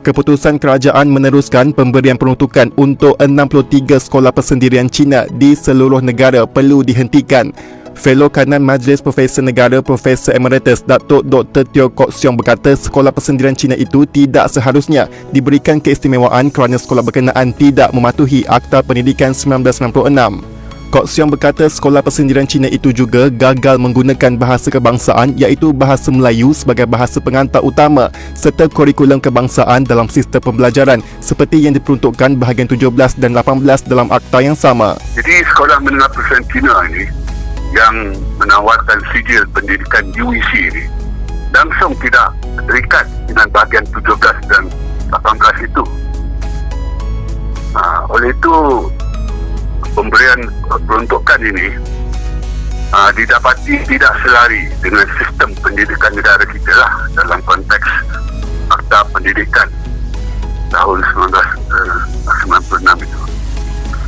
Keputusan kerajaan meneruskan pemberian peruntukan untuk 63 sekolah persendirian Cina di seluruh negara perlu dihentikan. Fellow kanan Majlis Profesor Negara Profesor Emeritus Datuk Dr. Teo Kok Siong berkata sekolah persendirian Cina itu tidak seharusnya diberikan keistimewaan kerana sekolah berkenaan tidak mematuhi Akta Pendidikan 1996. Kok Siong berkata sekolah persendirian Cina itu juga gagal menggunakan bahasa kebangsaan iaitu bahasa Melayu sebagai bahasa pengantar utama serta kurikulum kebangsaan dalam sistem pembelajaran seperti yang diperuntukkan bahagian 17 dan 18 dalam akta yang sama. Jadi sekolah menengah persendirian Cina ini yang menawarkan sijil pendidikan UEC ini langsung tidak terikat dengan bahagian 17 dan 18 itu. Oleh itu, pemberian peruntukan ini didapati tidak selari dengan sistem pendidikan negara kita lah dalam konteks Akta Pendidikan tahun 1996 itu.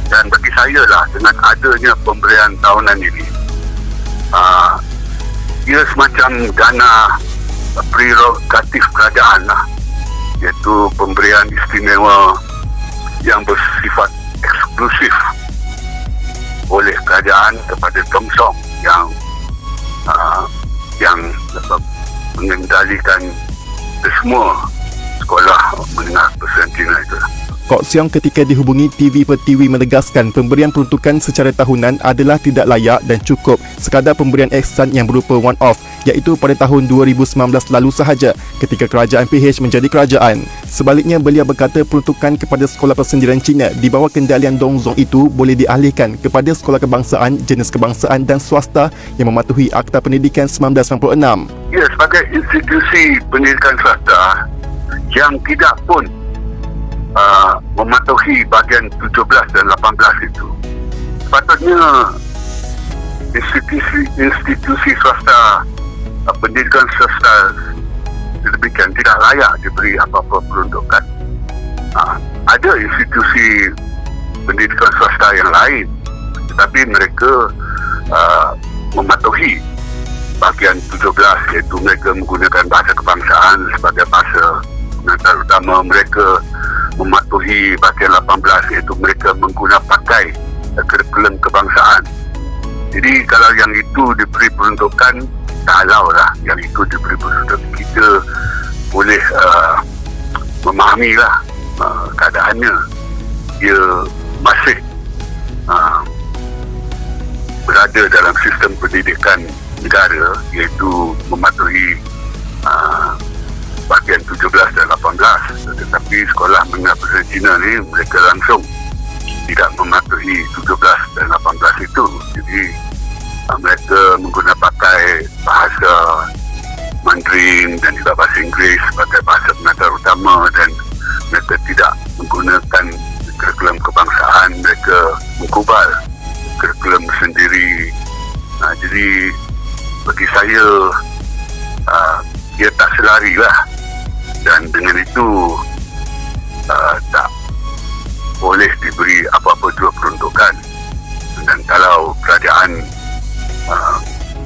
Dan bagi saya lah, dengan adanya pemberian tahunan ini, ia semacam dana prerogatif kerajaan lah, iaitu pemberian istimewa yang bersifat eksklusif oleh kerajaan kepada Tong Song yang mengendalikan semua sekolah menengah persendirian Cina itu. Kok Siong ketika dihubungi TV Pertiwi menegaskan pemberian peruntukan secara tahunan adalah tidak layak dan cukup sekadar pemberian ihsan yang berupa one-off iaitu pada tahun 2019 lalu sahaja ketika kerajaan PH menjadi kerajaan. Sebaliknya, beliau berkata peruntukan kepada sekolah persendirian Cina di bawah kendalian Dong Zong itu boleh dialihkan kepada sekolah kebangsaan, jenis kebangsaan dan swasta yang mematuhi Akta Pendidikan 1996. Ya, sebagai institusi pendidikan swasta yang tidak pun mematuhi bahagian 17 dan 18 itu, sepatutnya institusi swasta, pendidikan swasta demikian tidak layak diberi apa-apa peruntukan. Ada institusi pendidikan swasta yang lain, tetapi mereka mematuhi bahagian 17, iaitu mereka menggunakan bahasa kebangsaan sebagai bahasa pengantar utama. Mereka mematuhi bahagian 18, iaitu mereka menggunakan pakai kurikulum kebangsaan. Jadi kalau yang itu diberi peruntukan, kalaulah yang itu diberi peruntukan, kita boleh memahamilah keadaannya. Dia masih berada dalam sistem pendidikan negara, iaitu mematuhi bahagian 17 dan 18, tetapi sekolah menengah persendirian Cina ni mereka langsung tidak mematuhi 17 dan 18 itu. Jadi mereka menggunakan pakai bahasa Mandarin dan juga bahasa Inggeris sebagai bahasa pengantar utama, dan mereka tidak menggunakan kurikulum kebangsaan. Mereka mengubal kurikulum sendiri. Jadi bagi saya ia tak selari lah, dan dengan itu tak boleh diberi apa-apa jua peruntukan. Dan kalau kerajaan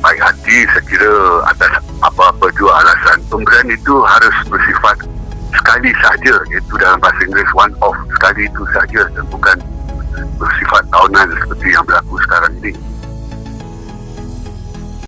baik hati, saya kira atas apa-apa jua alasan, pemberian itu harus bersifat sekali sahaja, iaitu dalam bahasa Inggeris one off, sekali itu sahaja, dan bukan bersifat tahunan seperti yang berlaku